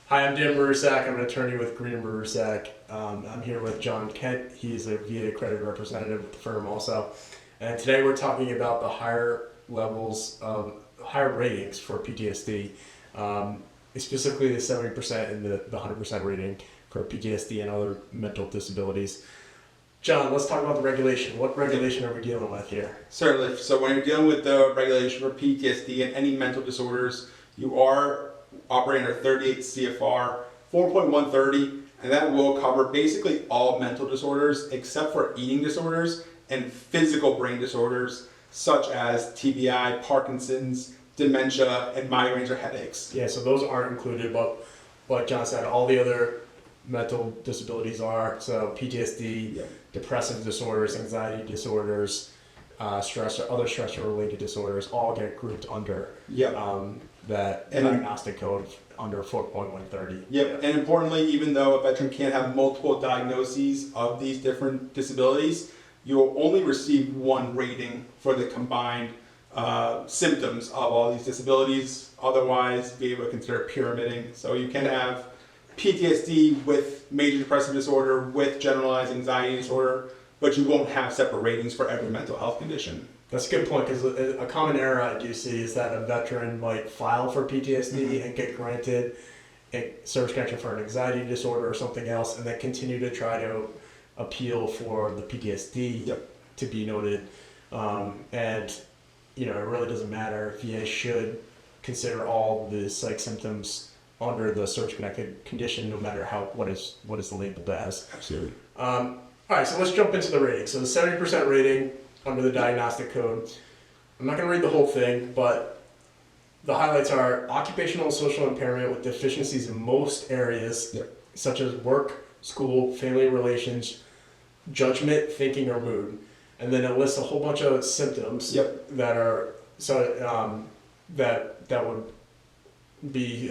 Hi, I'm Dan Marusak. I'm an attorney with Green and Marusak. I'm here with John Kent. He's a VA-Accredited representative with the firm also. And today we're talking about the higher levels of higher ratings for PTSD, specifically the 70% and the 100% rating for PTSD and other mental disabilities. John, let's talk about the regulation. What regulation are we dealing with here? Certainly. So when you're dealing with the regulation for PTSD and any mental disorders, you are operating under 38 CFR 4.130, and that will cover basically all mental disorders except for eating disorders and physical brain disorders such as TBI, Parkinson's, dementia, and migraines or headaches. Yeah, so those aren't included, but like John said, all the other mental disabilities are. So PTSD, depressive disorders, anxiety disorders, stress or other stress-related disorders all get grouped under that diagnostic code under 4.130. Yep, and importantly, even though a veteran can't have multiple diagnoses of these different disabilities, you will only receive one rating for the combined symptoms of all these disabilities. Otherwise, VA would consider pyramiding. So you can have PTSD with major depressive disorder, with generalized anxiety disorder, but you won't have separate ratings for every mental health condition. That's a good point, because a common error I do see is that a veteran might file for PTSD and get granted a service connection for an anxiety disorder or something else, and then continue to try to appeal for the PTSD to be noted. And it really doesn't matter. VA should consider all the psych symptoms under the service-connected condition, no matter what is labeled as. Absolutely. All right, so let's jump into the rating. So the 70% rating under the diagnostic code. I'm not going to read the whole thing, but the highlights are occupational and social impairment with deficiencies in most areas, such as work, school, family relations, judgment, thinking, or mood. And then it lists a whole bunch of symptoms that are that would be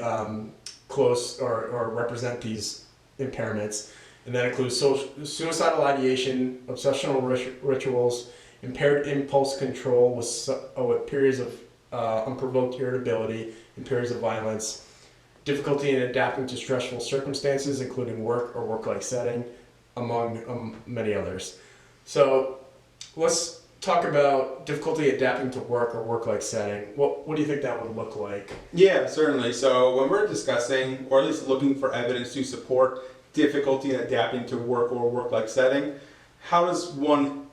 close or represent these impairments. And that includes suicidal ideation, obsessional rituals, impaired impulse control with periods of unprovoked irritability and periods of violence, difficulty in adapting to stressful circumstances, including work or work-like setting, among many others. So let's talk about difficulty adapting to work or work-like setting. What do you think that would look like? Yeah, certainly. So when we're discussing, or at least looking for evidence to support difficulty in adapting to work or work-like setting, how does one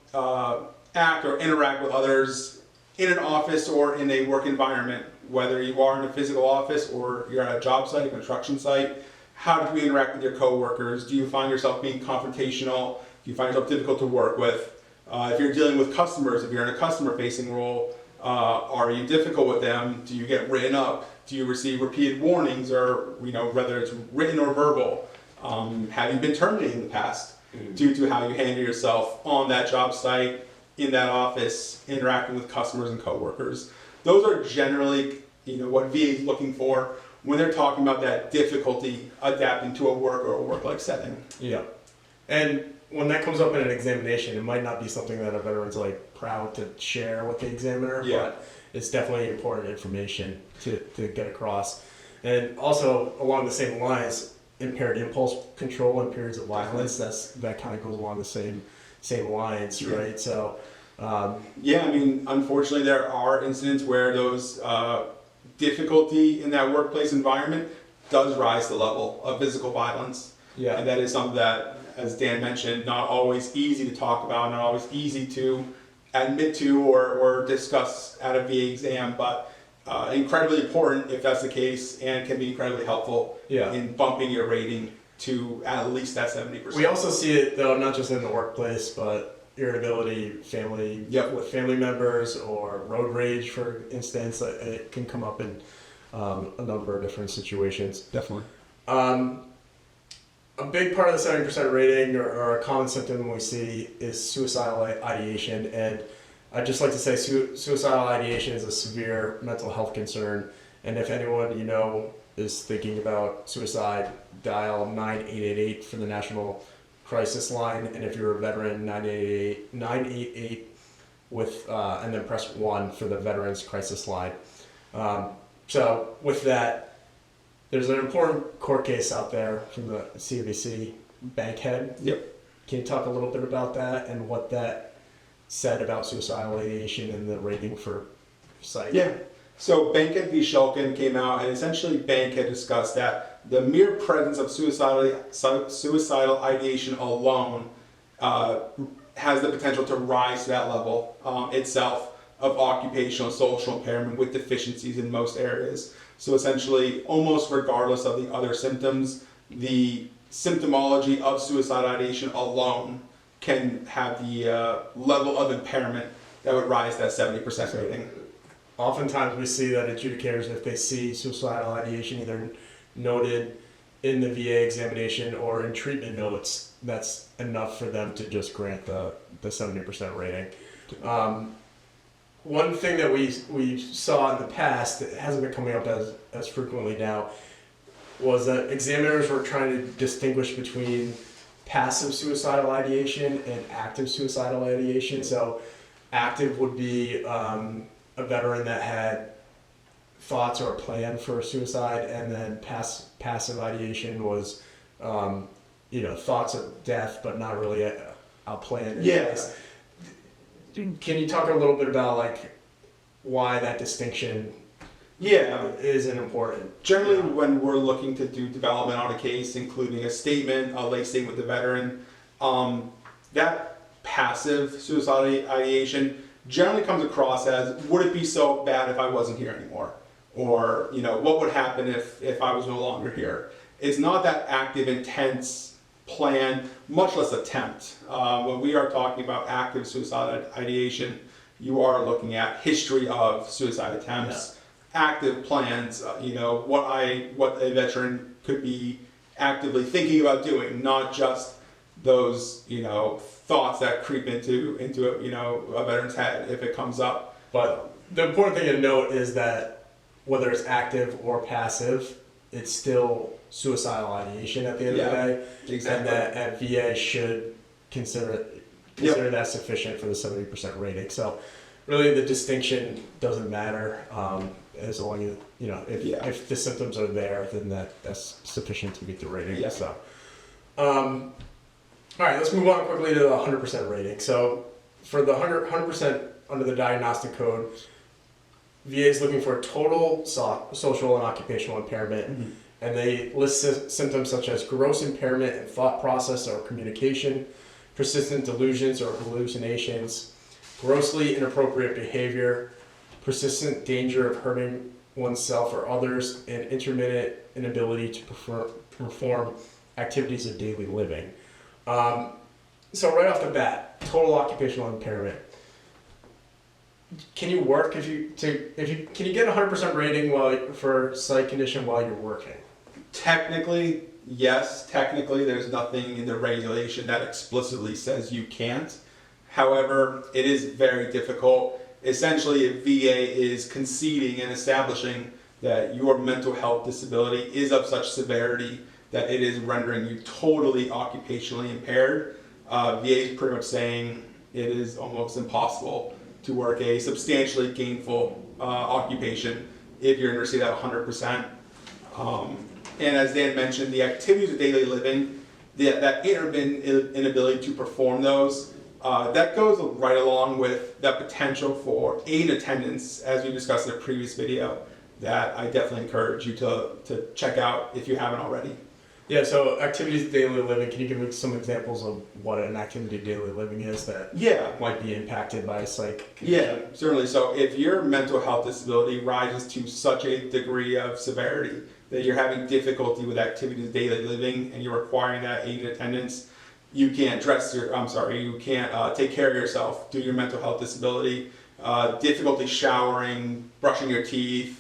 act or interact with others in an office or in a work environment, whether you are in a physical office or you're at a job site, a construction site? How do you interact with your coworkers? Do you find yourself being confrontational? Do you find yourself difficult to work with? If you're dealing with customers, if you're in a customer-facing role, are you difficult with them? Do you get written up? Do you receive repeated warnings, or whether it's written or verbal? Have you been terminated in the past due to how you handle yourself on that job site, in that office, interacting with customers and coworkers? Those are generally, what VA is looking for when they're talking about that difficulty adapting to a work or a work-like setting. Yeah, and when that comes up in an examination, it might not be something that a veteran's proud to share with the examiner, but it's definitely important information to get across. And also along the same lines, impaired impulse control and periods of violence, that kind of goes along the same lines, right? So unfortunately there are incidents where those difficulty in that workplace environment does rise to the level of physical violence. And that is something that, as Dan mentioned, not always easy to talk about, not always easy to admit to or discuss at a VA exam, but incredibly important if that's the case, and can be incredibly helpful in bumping your rating to at least that 70%. We also see it, though, not just in the workplace, but irritability, with family members, or road rage, for instance. It can come up in a number of different situations. Definitely. A big part of the 70% rating, or a common symptom we see, is suicidal ideation. And I'd just like to say suicidal ideation is a severe mental health concern. And if anyone is thinking about suicide, dial 9888 for the National Crisis Line. And if you're a veteran, 988 and then press 1 for the Veterans Crisis Line. So with that, there's an important court case out there from the CAVC, Bankhead. Yep. Can you talk a little bit about that and what that said about suicidal ideation and the rating for Psych? Yeah. So Bankhead v. Shulkin came out, and essentially Bankhead discussed that the mere presence of suicidal ideation alone has the potential to rise to that level itself of occupational social impairment with deficiencies in most areas. So essentially, almost regardless of the other symptoms, the symptomology of suicidal ideation alone can have the level of impairment that would rise to that 70% rating. Oftentimes we see that adjudicators, if they see suicidal ideation either noted in the VA examination or in treatment notes, that's enough for them to just grant the 70% rating. One thing that we saw in the past that hasn't been coming up as frequently now was that examiners were trying to distinguish between passive suicidal ideation and active suicidal ideation. So active would be a veteran that had thoughts or a plan for suicide, and then passive ideation was thoughts of death but not really a plan. Yes. Can you talk a little bit about like why that distinction isn't important? Generally, when we're looking to do development on a case, including a statement, a late statement with the veteran, that passive suicidal ideation generally comes across as, would it be so bad if I wasn't here anymore? Or, what would happen if I was no longer here? It's not that active, intense plan, much less attempt. When we are talking about active suicidal ideation, you are looking at history of suicide attempts, active plans, what a veteran could be actively thinking about doing, not just those, thoughts that creep into a veteran's head if it comes up. But the important thing to note is that whether it's active or passive, it's still suicidal ideation at the end of the day. Exactly. And that VA should consider that sufficient for the 70% rating. So really the distinction doesn't matter as long as, if the symptoms are there, then that's sufficient to meet the rating. Yeah. So, all right, let's move on quickly to the 100% rating. So for the 100% under the diagnostic code, VA is looking for total social and occupational impairment, and they list symptoms such as gross impairment in thought process or communication, persistent delusions or hallucinations, grossly inappropriate behavior, persistent danger of hurting oneself or others, and intermittent inability to perform activities of daily living. So right off the bat, total occupational impairment. Can you work can you get a 100% rating for psych condition while you're working? Technically, yes. Technically, there's nothing in the regulation that explicitly says you can't. However, it is very difficult. Essentially, if VA is conceding and establishing that your mental health disability is of such severity that it is rendering you totally occupationally impaired, VA is pretty much saying it is almost impossible to work a substantially gainful occupation if you're going to receive that 100%. And as Dan mentioned, the activities of daily living, that intermittent inability to perform those, that goes right along with that potential for aid attendance, as we discussed in a previous video, that I definitely encourage you to check out if you haven't already. Yeah, so activities of daily living, can you give me some examples of what an activity of daily living is that might be impacted by a psych condition? Yeah, certainly. So if your mental health disability rises to such a degree of severity that you're having difficulty with activities of daily living and you're requiring that aid attendance, you can't you can't take care of yourself due to your mental health disability, difficulty showering, brushing your teeth,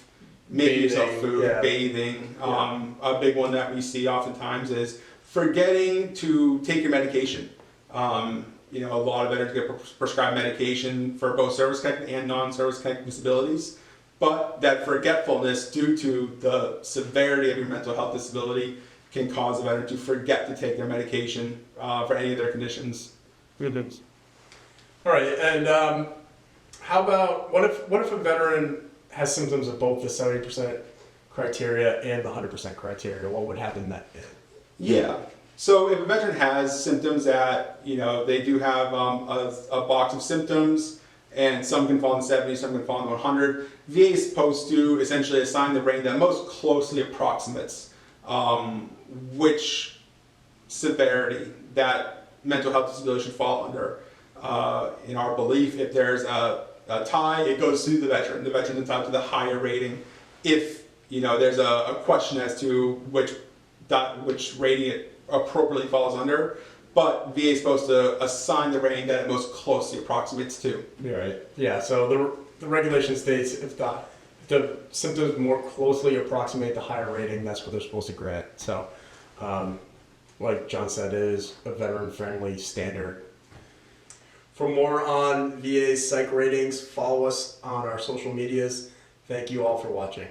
making yourself food, bathing. A big one that we see oftentimes is forgetting to take your medication. A lot of veterans get prescribed medication for both service-connected and non-service-connected disabilities, but that forgetfulness due to the severity of your mental health disability can cause a veteran to forget to take their medication for any of their conditions. All right, and how about what if a veteran has symptoms of both the 70% criteria and the 100% criteria, what would happen then? Yeah. So if a veteran has symptoms that, they do have a box of symptoms, and some can fall in 70, some can fall in 100, VA is supposed to essentially assign the rating that most closely approximates which severity that mental health disability should fall under. In our belief, if there's a tie, it goes to the veteran. The veteran's entitled to the higher rating. If there's a question as to which rating it appropriately falls under, but VA is supposed to assign the rating that it most closely approximates to. Yeah, right. Yeah, so the regulation states if the symptoms more closely approximate the higher rating, that's what they're supposed to grant. So, like John said, it is a veteran-friendly standard. For more on VA's psych ratings, follow us on our social medias. Thank you all for watching.